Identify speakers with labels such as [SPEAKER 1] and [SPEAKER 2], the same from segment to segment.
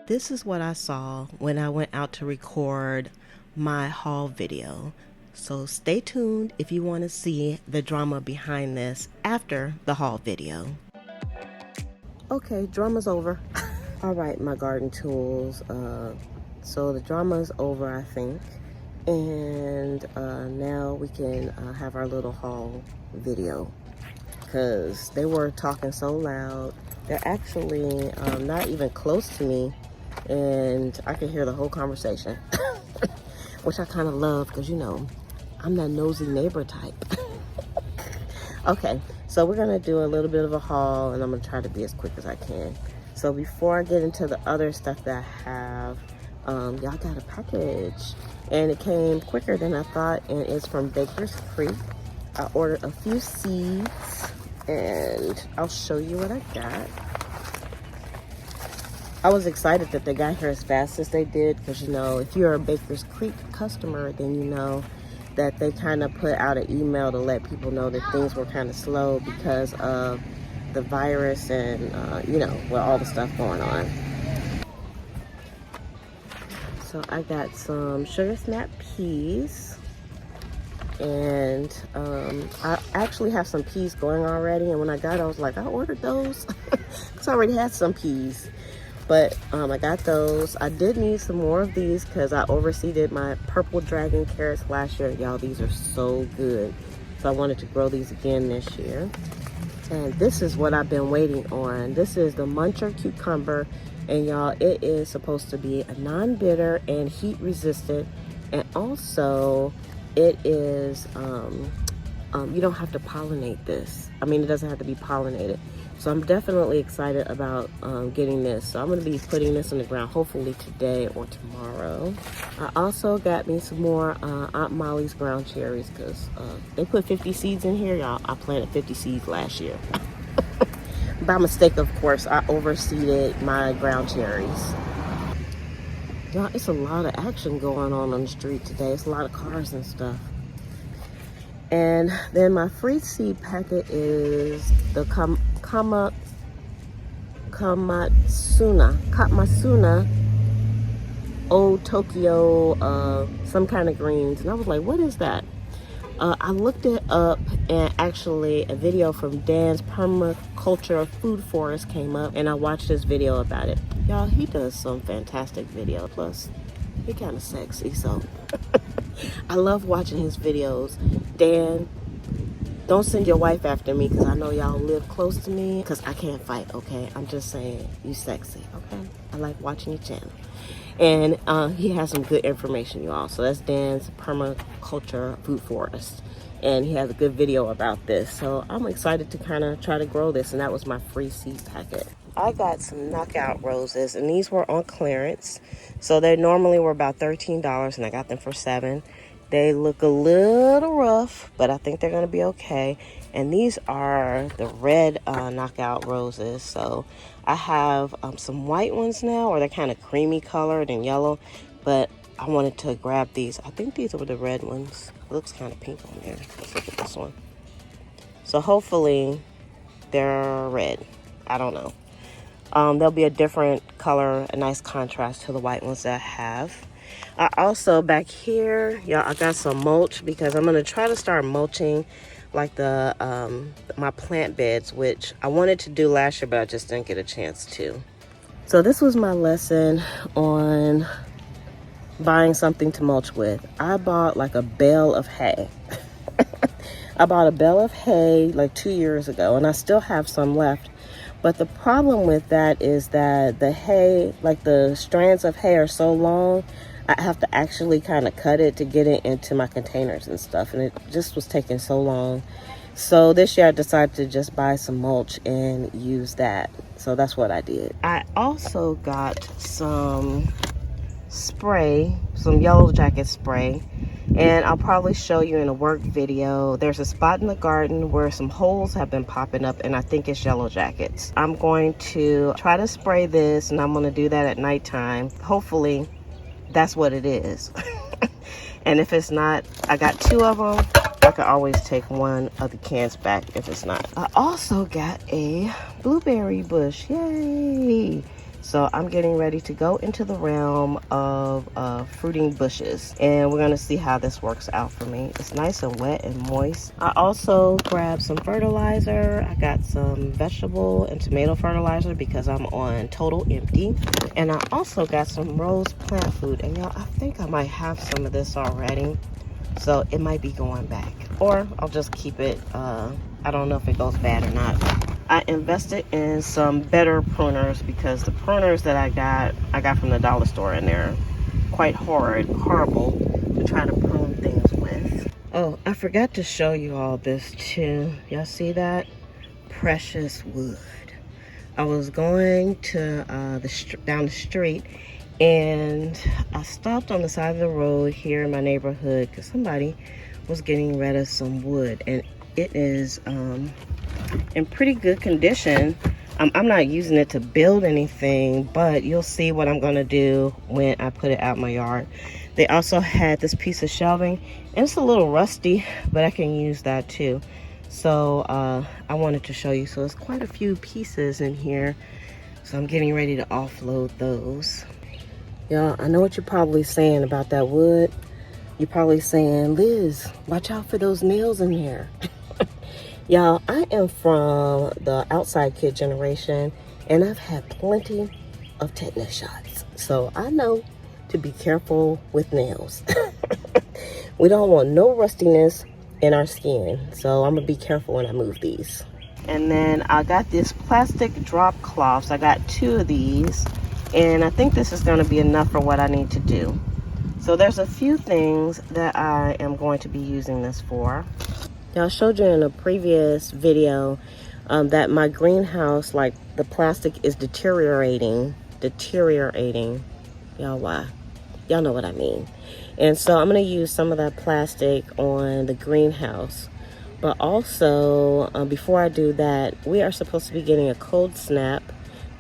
[SPEAKER 1] This is what I saw when I went out to record my haul video. So stay tuned if you want to see the drama behind this after the haul video. Okay, drama's over. All right, my garden tools. So the drama is over, I think. And now we can have our little haul video. Because they were talking so loud. They're actually not even close to me. And I could hear the whole conversation. Which I kind of love because, you know, I'm that nosy neighbor type. Okay, so we're going to do a little bit of a haul. And I'm going to try to be as quick as I can. So before I get into the other stuff that I have, y'all got a package. And it came quicker than I thought. And it's from Baker's Creek. I ordered a few seeds. And I'll show you what I got. I was excited that they got here as fast as they did because, you know, if you're a Baker's Creek customer, then you know that they kind of put out an email to let people know that things were kind of slow because of the virus and, you know, well, all the stuff going on. So I got some sugar snap peas. And I actually have some peas going already. And when I got it, I was like, I ordered those because I already had some peas. But I got those. I did need some more of these because I overseeded my purple dragon carrots last year. Y'all, these are so good. So I wanted to grow these again this year. And this is what I've been waiting on. This is the Muncher Cucumber. And y'all, it is supposed to be a non-bitter and heat resistant. And also, it is, you don't have to pollinate this. I mean, it doesn't have to be pollinated. So I'm definitely excited about getting this. So I'm going to be putting this in the ground hopefully today or tomorrow. I also got me some more Aunt Molly's ground cherries because they put 50 seeds in here. Y'all, I planted 50 seeds last year. By mistake, of course, I overseeded my ground cherries. Y'all, it's a lot of action going on the street today. It's a lot of cars and stuff. And then my free seed packet is the Kamasuna Old Tokyo some kind of greens. And I was like, what is that? I looked it up, and actually a video from Dan's Permaculture Food Forest came up, and I watched this video about it. Y'all, he does some fantastic video. Plus, he kind of sexy, so I love watching his videos. Dan, don't send your wife after me because I know y'all live close to me because I can't fight, okay? I'm just saying, you sexy, okay? I like watching your channel. And he has some good information, you all. So that's Dan's Permaculture Food Forest. And he has a good video about this. So I'm excited to kind of try to grow this. And that was my free seed packet. I got some knockout roses. And these were on clearance. So they normally were about $13. And I got them for $7. They look a little rough, but I think they're going to be okay. And these are the red knockout roses. So I have some white ones now, or they're kind of creamy colored and yellow. But I wanted to grab these. I think these were the red ones. It looks kind of pink on there. Let's look at this one. So hopefully they're red. I don't know. There'll be a different color, a nice contrast to the white ones that I have. I also, back here, y'all, I got some mulch because I'm going to try to start mulching like my plant beds, which I wanted to do last year, but I just didn't get a chance to. So this was my lesson on buying something to mulch with. I bought like a bale of hay. I bought a bale of hay like 2 years ago, and I still have some left. But the problem with that is that the hay, like the strands of hay are so long, I have to actually kind of cut it to get it into my containers and stuff. And it just was taking so long. So this year I decided to just buy some mulch and use that. So that's what I did. I also got some spray, some yellow jacket spray. And I'll probably show you in a work video. There's a spot in the garden where some holes have been popping up, and I think it's yellow jackets. I'm going to try to spray this, and I'm going to do that at nighttime. Hopefully that's what it is. And if it's not, I got 2 of them. I can always take one of the cans back if it's not. I also got a blueberry bush. Yay! So I'm getting ready to go into the realm of fruiting bushes, and we're gonna see how this works out for me. It's nice and wet and moist. I also grabbed some fertilizer. I got some vegetable and tomato fertilizer because I'm on total empty. And I also got some rose plant food. And y'all, I think I might have some of this already, so it might be going back, or I'll just keep it. I don't know if it goes bad or not. I invested in some better pruners because the pruners that I got from the dollar store, and they're quite horrible to try to prune things with. Oh, I forgot to show you all this too. Y'all see that? Precious wood. I was going to down the street, and I stopped on the side of the road here in my neighborhood because somebody was getting rid of some wood, and it is in pretty good condition. I'm not using it to build anything, but you'll see what I'm gonna do when I put it out in my yard. They also had this piece of shelving, and it's a little rusty, but I can use that too. So I wanted to show you. So there's quite a few pieces in here, so I'm getting ready to offload those. Y'all, I know what you're probably saying about that wood. You're probably saying, Liz, watch out for those nails in here. Y'all, I am from the outside kid generation, and I've had plenty of tetanus shots. So I know to be careful with nails. We don't want no rustiness in our skin. So I'm gonna be careful when I move these. And then I got this plastic drop cloths. I got 2 of these, and I think this is gonna be enough for what I need to do. So there's a few things that I am going to be using this for. I showed you in a previous video that my greenhouse, like the plastic is deteriorating. Y'all, why? Y'all know what I mean. And so I'm gonna use some of that plastic on the greenhouse. But also, before I do that, we are supposed to be getting a cold snap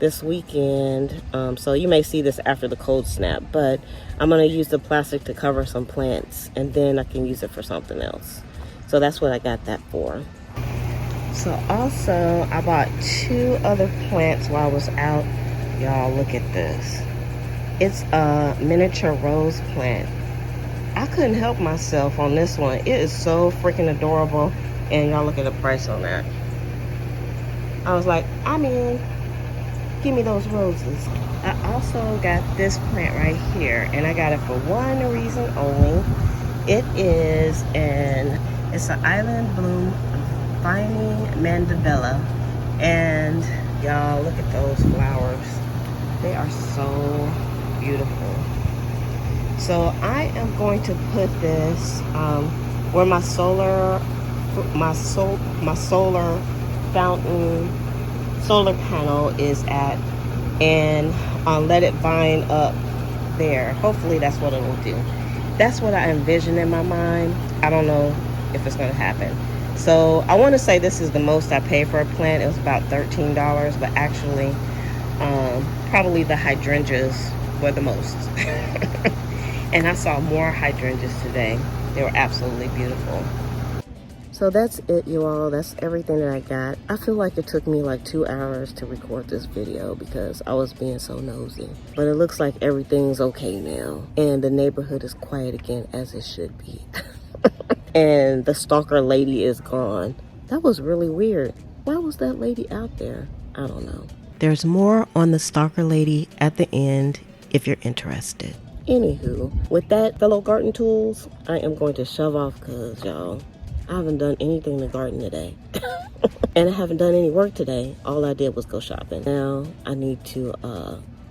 [SPEAKER 1] this weekend. So you may see this after the cold snap, but I'm gonna use the plastic to cover some plants, and then I can use it for something else. So that's what I got that for. So also, I bought 2 other plants while I was out. Y'all, look at this. It's a miniature rose plant. I couldn't help myself on this one. It is so freaking adorable. And y'all look at the price on that. I was like, I'm in. Give me those roses. I also got this plant right here, and I got it for one reason only. It's an island bloom vining mandibella, and y'all look at those flowers. They are so beautiful. So I am going to put this where my solar panel is at, and let it vine up there. Hopefully that's what it'll do. That's what I envision in my mind. I don't know if it's going to happen. So I want to say this is the most I paid for a plant. It was about $13, but actually probably the hydrangeas were the most. And I saw more hydrangeas today. They were absolutely beautiful. So that's it, you all. That's everything that I got. I feel like it took me like 2 hours to record this video because I was being so nosy. But it looks like everything's okay now. And the neighborhood is quiet again, as it should be. And the stalker lady is gone. That was really weird. Why was that lady out there? I don't know. There's more on the stalker lady at the end if you're interested. Anywho, with that, fellow garden tools, I am going to shove off because, y'all, I haven't done anything in the garden today. And I haven't done any work today. All I did was go shopping. Now I need to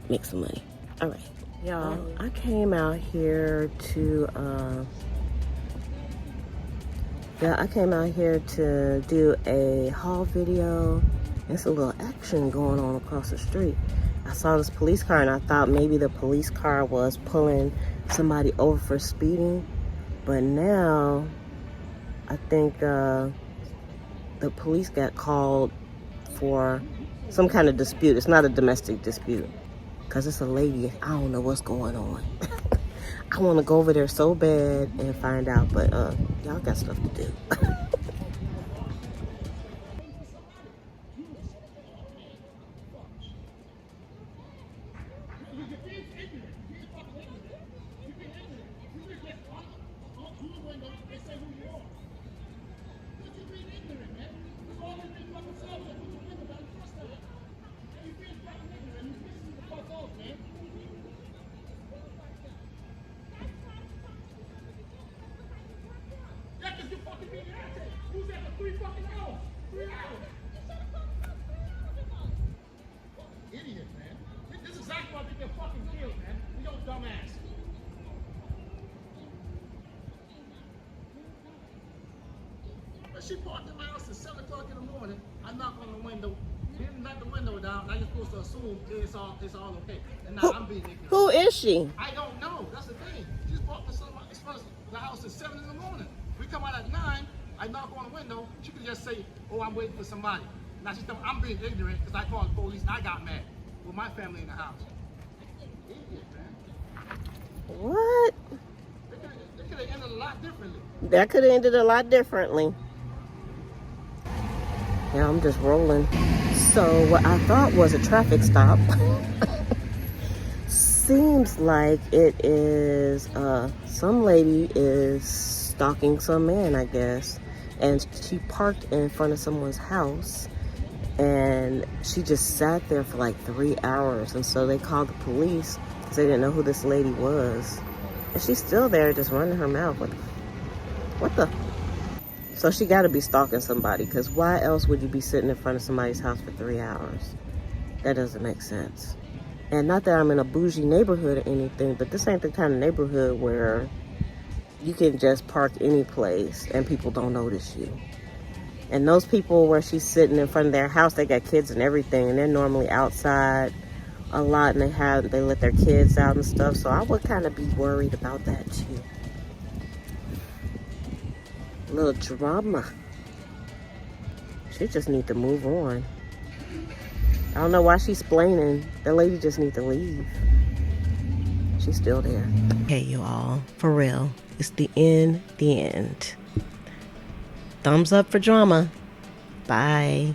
[SPEAKER 1] make some money. All right, y'all, I came out here to do a haul video. It's a little action going on across the street. I saw this police car, and I thought maybe the police car was pulling somebody over for speeding. But now I think the police got called for some kind of dispute. It's not a domestic dispute because it's a lady. I don't know what's going on. I want to go over there so bad and find out, but y'all got stuff to do.
[SPEAKER 2] 3 fucking hours. 3 hours. Idiot, man. This is exactly why they get fucking killed, man. You dumbass. But she parked in my house at 7 o'clock in the morning. I knock on the window. Didn't let the window down. I just supposed to assume it's all okay. And now I'm being ignorant.
[SPEAKER 1] Who is she?
[SPEAKER 2] I don't know. That's the thing. She's parked in the house at 7 in the morning. We come out at 9. I knock on the window. She could just say, "Oh, I'm waiting for somebody." Now she's telling me I'm being ignorant because I called the police and I got mad with my family in the house. Idiot, man.
[SPEAKER 1] What?
[SPEAKER 2] They could have ended a lot differently.
[SPEAKER 1] That could have ended a lot differently. Yeah, I'm just rolling. So what I thought was a traffic stop seems like it is some lady is stalking some man, I guess. And she parked in front of someone's house and she just sat there for like 3 hours. And so they called the police because they didn't know who this lady was. And she's still there just running her mouth. What the? So she got to be stalking somebody, because why else would you be sitting in front of somebody's house for 3 hours? That doesn't make sense. And not that I'm in a bougie neighborhood or anything, but this ain't the kind of neighborhood where you can just park any place and people don't notice you. And those people where she's sitting in front of their house, they got kids and everything, and they're normally outside a lot, and they let their kids out and stuff. So I would kind of be worried about that too. Little drama. She just need to move on. I don't know why she's splaining. That lady just need to leave. She's still there. Hey, you all, for real, it's the end. Thumbs up for drama. Bye.